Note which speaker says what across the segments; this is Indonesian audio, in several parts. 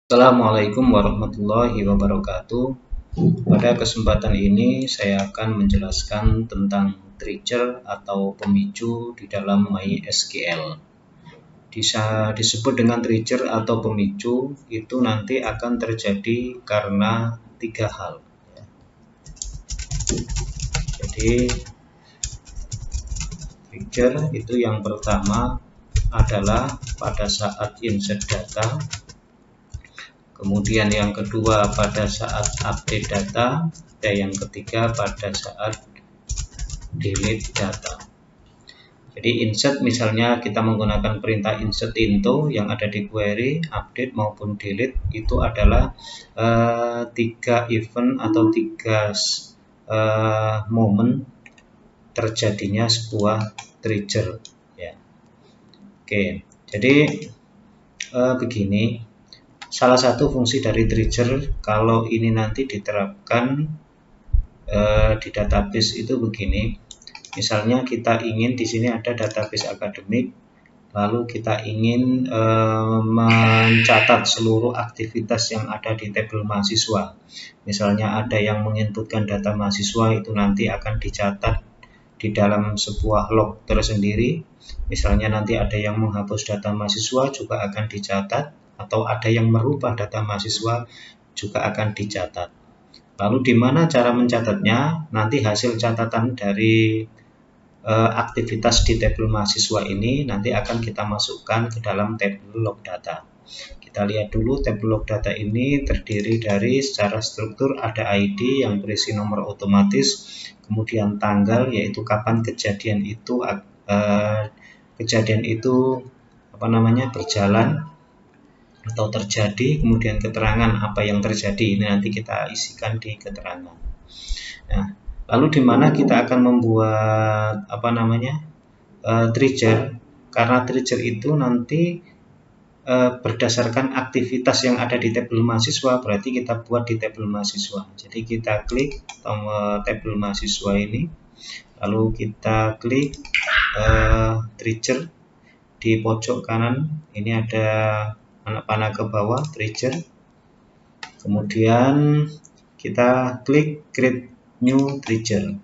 Speaker 1: Assalamualaikum warahmatullahi wabarakatuh. Pada kesempatan ini saya akan menjelaskan tentang trigger atau pemicu di dalam MySQL. Disebut dengan trigger atau pemicu itu nanti akan terjadi karena tiga hal. Jadi trigger itu yang pertama adalah pada saat insert data. Kemudian yang kedua pada saat update data, dan yang ketiga pada saat delete data. Jadi insert misalnya kita menggunakan perintah insert into yang ada di query, update maupun delete itu adalah tiga event atau tiga momen terjadinya sebuah trigger. Ya. Oke, jadi begini. Salah satu fungsi dari trigger kalau ini nanti diterapkan di database itu begini. Misalnya kita ingin di sini ada database akademik, lalu kita ingin mencatat seluruh aktivitas yang ada di tabel mahasiswa. Misalnya ada yang menginputkan data mahasiswa, itu nanti akan dicatat di dalam sebuah log tersendiri. Misalnya nanti ada yang menghapus data mahasiswa juga akan dicatat, atau ada yang merubah data mahasiswa juga akan dicatat. Lalu di mana cara mencatatnya? Nanti hasil catatan dari aktivitas di tabel mahasiswa ini nanti akan kita masukkan ke dalam tabel log data. Kita lihat dulu tabel log data ini terdiri dari secara struktur ada ID yang berisi nomor otomatis, kemudian tanggal yaitu kapan kejadian itu berjalan atau terjadi, kemudian keterangan apa yang terjadi ini nanti kita isikan di keterangan. Nah, lalu di mana kita akan membuat trigger, karena trigger itu nanti berdasarkan aktivitas yang ada di tabel mahasiswa, berarti kita buat di tabel mahasiswa. Jadi kita klik tombol tabel mahasiswa ini, lalu kita klik trigger di pojok kanan. Ini ada panah ke bawah trigger, kemudian kita klik create new trigger.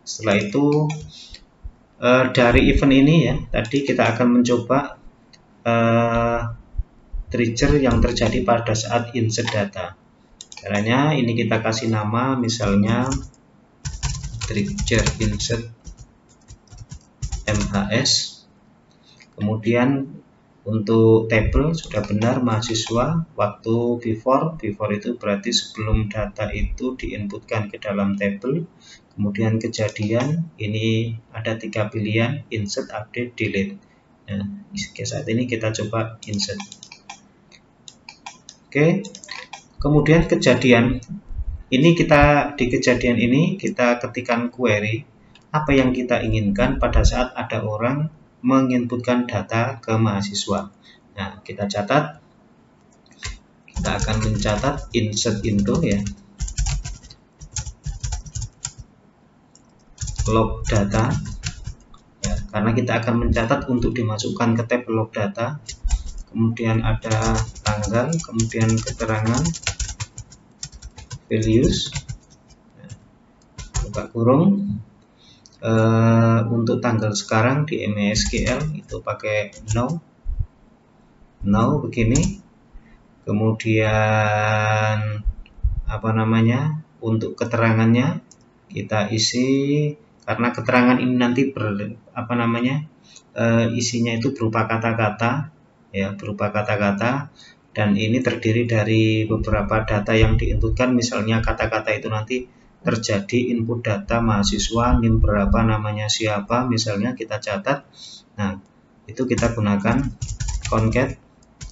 Speaker 1: Setelah itu dari event ini ya tadi kita akan mencoba trigger yang terjadi pada saat insert data. Caranya ini kita kasih nama, misalnya trigger insert MHS. Kemudian untuk tabel sudah benar mahasiswa, waktu before itu berarti sebelum data itu diinputkan ke dalam tabel. Kemudian kejadian, ini ada tiga pilihan, insert, update, delete. Nah, saat ini kita coba insert. Oke, kemudian kejadian, ini di kejadian ini kita ketikkan query, apa yang kita inginkan pada saat ada orang menginputkan data ke mahasiswa. Nah, kita catat. Kita akan mencatat insert into ya. Log data. Ya, karena kita akan mencatat untuk dimasukkan ke tab log data. Kemudian ada tanggal, kemudian keterangan, values. Buka kurung. Untuk tanggal sekarang di MySQL itu pakai now begini. Kemudian untuk keterangannya kita isi, karena keterangan ini nanti isinya itu berupa kata-kata ya, dan ini terdiri dari beberapa data yang diinputkan. Misalnya kata-kata itu nanti terjadi input data mahasiswa, NIM berapa, namanya siapa, misalnya kita catat. Nah, itu kita gunakan concat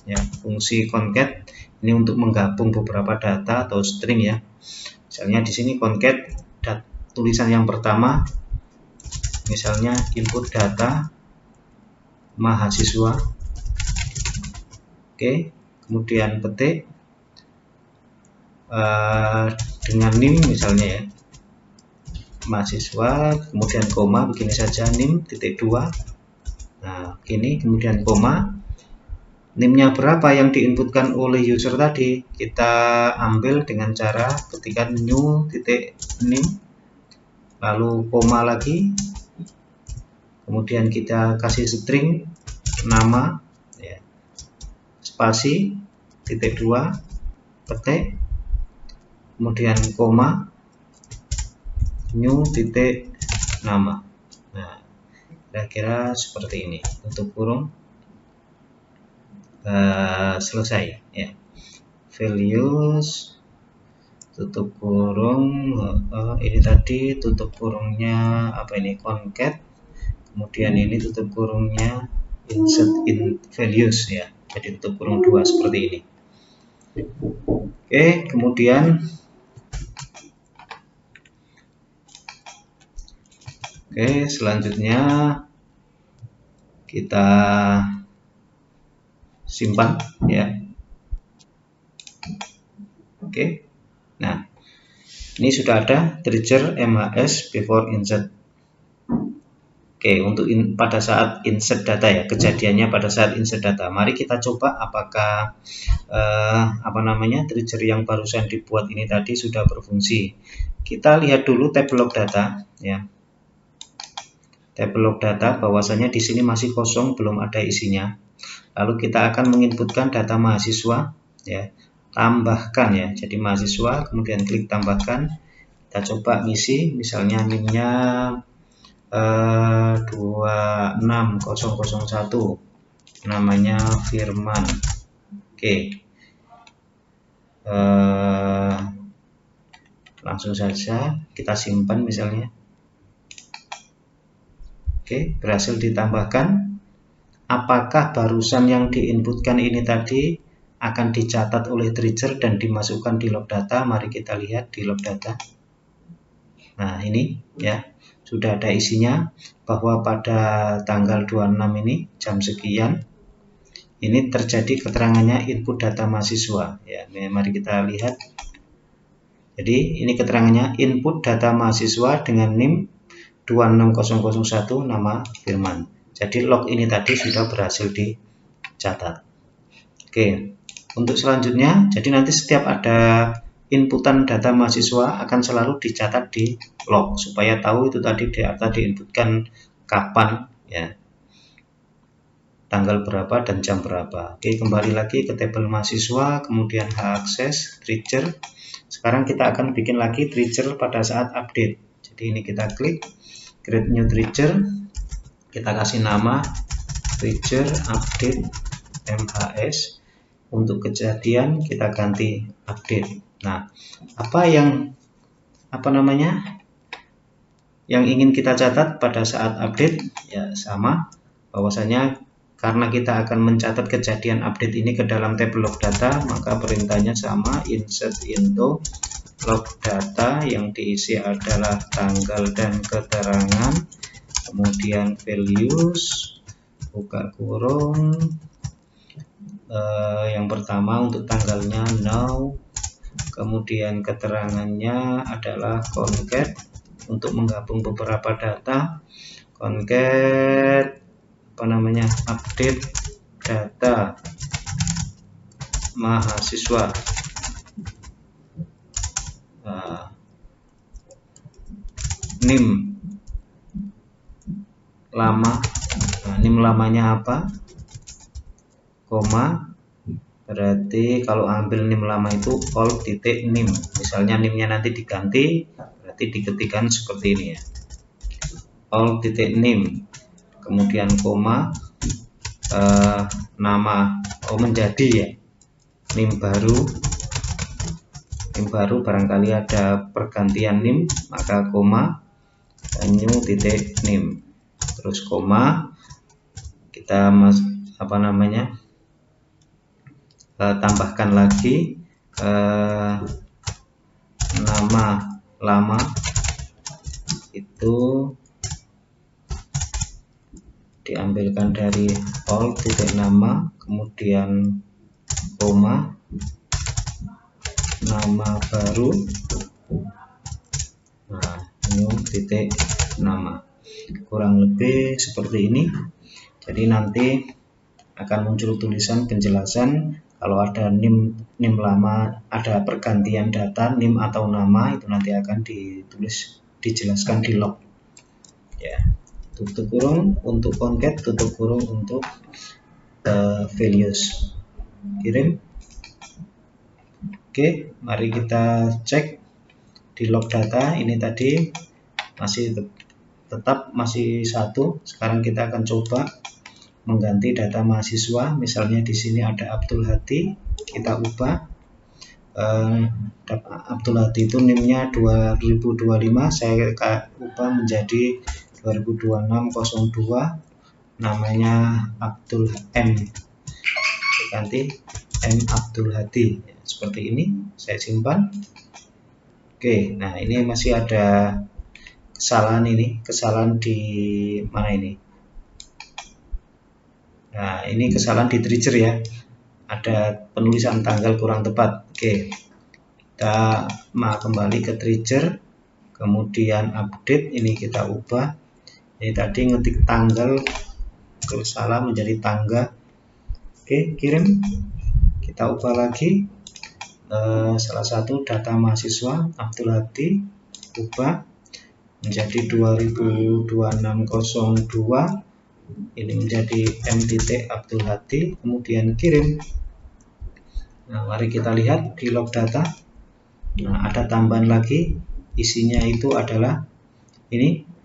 Speaker 1: ya, fungsi concat ini untuk menggabung beberapa data atau string ya. Misalnya di sini concat tulisan yang pertama, misalnya input data mahasiswa. Oke, kemudian petik dengan NIM misalnya ya, mahasiswa, kemudian koma, begini saja NIM .2. Nah, ini kemudian koma. NIM-nya berapa yang diinputkan oleh user tadi, kita ambil dengan cara ketikkan new titik NIM, lalu koma lagi, kemudian kita kasih string nama, ya, spasi, titik 2, petik, kemudian koma, new titik nama. Nah, kira-kira seperti ini, tutup kurung, selesai, ya. Values, tutup kurung, ini tadi tutup kurungnya apa ini, concat, kemudian ini tutup kurungnya insert in values, ya. Jadi tutup kurung 2 seperti ini. Oke, kemudian selanjutnya kita simpan, ya. Oke. Nah, ini sudah ada trigger MHS before insert. Oke, untuk pada saat insert data, ya, kejadiannya pada saat insert data. Mari kita coba apakah trigger yang barusan dibuat ini tadi sudah berfungsi. Kita lihat dulu table log data, ya. Table log data bahwasanya di sini masih kosong, belum ada isinya. Lalu kita akan menginputkan data mahasiswa, ya. Tambahkan, ya. Jadi mahasiswa, kemudian klik tambahkan. Kita coba ngisi, misalnya NIM-nya 26001, namanya Firman. Oke, langsung saja kita simpan misalnya. Oke, berhasil ditambahkan. Apakah barusan yang diinputkan ini tadi akan dicatat oleh trigger dan dimasukkan di log data? Mari kita lihat di log data. Nah, ini, ya, sudah ada isinya bahwa pada tanggal 26 ini jam sekian ini terjadi keterangannya input data mahasiswa, ya. Mari kita lihat. Jadi ini keterangannya input data mahasiswa dengan NIM 26001, nama Firman. Jadi log ini tadi sudah berhasil dicatat. Oke, untuk selanjutnya, jadi nanti setiap ada inputan data mahasiswa akan selalu dicatat di log supaya tahu itu tadi data diinputkan kapan, ya, tanggal berapa dan jam berapa. Oke, kembali lagi ke tabel mahasiswa, kemudian hak akses, trigger. Sekarang kita akan bikin lagi trigger pada saat update. Jadi ini kita klik create new trigger, kita kasih nama trigger update MHS. Untuk kejadian kita ganti update. Nah, yang ingin kita catat pada saat update, ya, sama, bahwasanya karena kita akan mencatat kejadian update ini ke dalam table log data, maka perintahnya sama, insert into log data, yang diisi adalah tanggal dan keterangan, kemudian values, buka kurung, yang pertama untuk tanggalnya now, kemudian keterangannya adalah concat, untuk menggabung beberapa data, concat update data mahasiswa, NIM lama, NIM lamanya apa, koma, berarti kalau ambil NIM lama itu all titik NIM. Misalnya NIM-nya nanti diganti, berarti diketikkan seperti ini, ya, all titik NIM, kemudian koma, nama, menjadi, ya, NIM baru barangkali ada pergantian NIM, maka koma, new titik NIM, terus koma, kita tambahkan lagi nama lama itu diambilkan dari all titik nama, kemudian koma, nama baru, nah, new titik nama. Kurang lebih seperti ini. Jadi nanti akan muncul tulisan penjelasan. Kalau ada NIM lama, ada pergantian data NIM atau nama, itu nanti akan dijelaskan di log. Ya, tutup kurung untuk concat, tutup kurung untuk values. Kirim. Oke, mari kita cek di log data. Ini tadi masih tetap masih 1. Sekarang kita akan coba mengganti data mahasiswa. Misalnya di sini ada Abdul Hadi, kita ubah. Abdul Hadi itu NIM-nya 2025, saya ubah menjadi 202602, namanya Abdul M, ganti M Abdul Hadi, seperti ini. Saya simpan. Oke, nah ini masih ada kesalahan, kesalahan di mana ini? Nah, ini kesalahan di trigger ya, ada penulisan tanggal kurang tepat. Oke, kita kembali ke trigger, kemudian update, ini kita ubah. Ini tadi ngetik tanggal salah menjadi tangga. Oke, kirim. Kita ubah lagi, salah satu data mahasiswa Abdul Hadi, ubah menjadi 202602, ini menjadi M. Abdul Hadi, kemudian kirim. Nah, mari kita lihat di log data. Nah, ada tambahan lagi, isinya itu adalah ini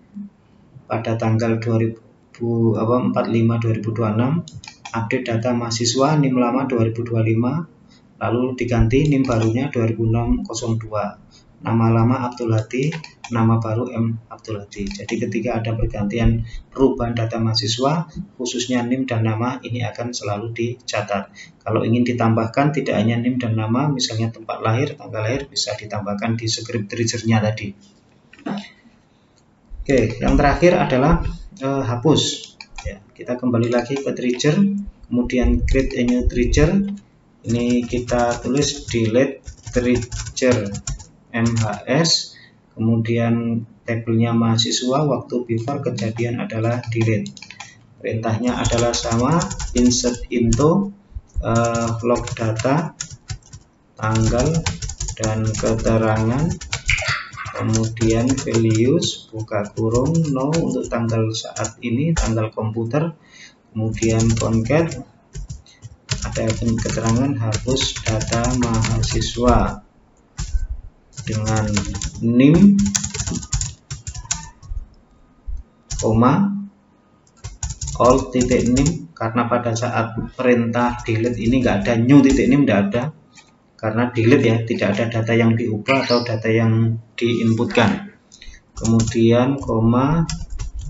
Speaker 1: pada tanggal 45/2026, update data mahasiswa NIM lama 2025, lalu diganti NIM barunya 200602, nama lama Abdul Hadi, nama baru M Abdul Hadi. Jadi ketika ada pergantian perubahan data mahasiswa, khususnya NIM dan nama, ini akan selalu dicatat. Kalau ingin ditambahkan tidak hanya NIM dan nama, misalnya tempat lahir, tanggal lahir, bisa ditambahkan di script trigger-nya tadi. Oke, yang terakhir adalah hapus. Ya, kita kembali lagi ke trigger, kemudian create a new trigger. Ini kita tulis delete trigger MHS, kemudian tabelnya mahasiswa, waktu before kejadian adalah delete. Perintahnya adalah sama, insert into log data, tanggal dan keterangan, kemudian values, buka kurung, no untuk tanggal saat ini, tanggal komputer, kemudian concat, ada keterangan hapus data mahasiswa dengan NIM, koma, all titik NIM, karena pada saat perintah delete ini nggak ada new titik NIM, nggak ada, karena delete ya, tidak ada data yang diubah atau data yang diinputkan. Kemudian koma,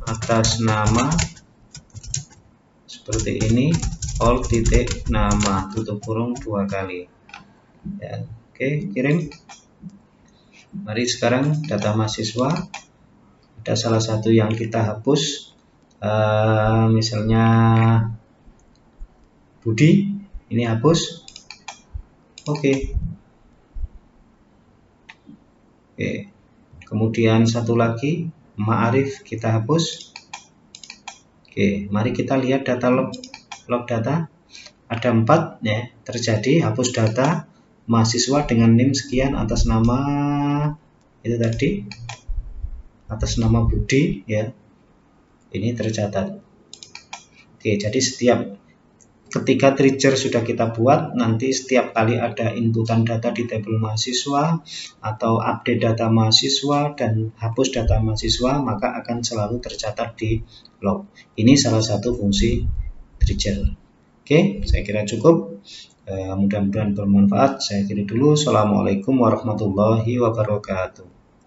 Speaker 1: atas nama, seperti ini, all titik nama, tutup kurung 2 kali. Ya, oke, kirim. Mari sekarang data mahasiswa, ada salah satu yang kita hapus, misalnya Budi, ini hapus. Oke. Kemudian satu lagi, Ma'arif, kita hapus. Oke, mari kita lihat data log data. Ada 4 ya, terjadi hapus data mahasiswa dengan NIM sekian atas nama itu tadi, atas nama Budi ya. Ini tercatat. Oke, jadi ketika trigger sudah kita buat, nanti setiap kali ada inputan data di tabel mahasiswa atau update data mahasiswa dan hapus data mahasiswa, maka akan selalu tercatat di log. Ini salah satu fungsi trigger. Oke, saya kira cukup. Mudah-mudahan bermanfaat. Saya kira dulu. Assalamualaikum warahmatullahi wabarakatuh.